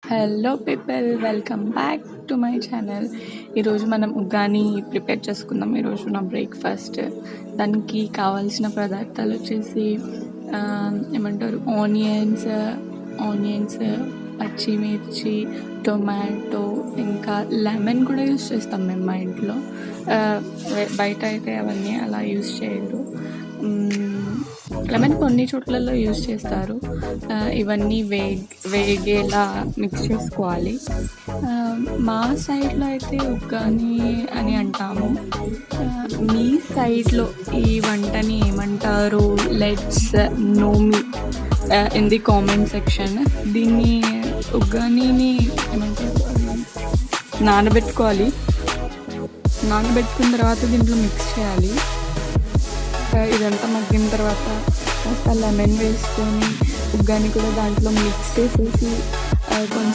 Hello people, welcome back to my channel. ఈరోజు మనం uggani prepare చేసుకుందాం. ఈరోజు నా బ్రేక్ఫాస్ట్. దానికి కావాల్సిన పదార్థాలు వచ్చేసి ఏమంటారు ఆనియన్స్, పచ్చిమిర్చి, టొమాటో, ఇంకా లెమన్ కూడా యూస్ చేస్తాం మేము మా ఇంట్లో. బయట అయితే అవన్నీ అలా యూస్ చేయరు. లెమన్ కొన్ని చోట్లలో యూస్ చేస్తారు. ఇవన్నీ వేగేలా మిక్స్ చేసుకోవాలి. మా సైడ్లో అయితే ఉగ్గాని అని అంటాము. మీ సైడ్లో ఈ వంటని ఏమంటారు? Let's know me in the comment section. దీన్ని ఉగ్గానిని ఏమంటారు, నానబెట్టుకున్న తర్వాత దీంట్లో మిక్స్ చేయాలి. ఇదంతా మగ్గిన తర్వాత కాస్త లెమన్ వేసుకొని ఉగ్గాని కూడా దాంట్లో మిక్స్ చేసేసి కొంచెం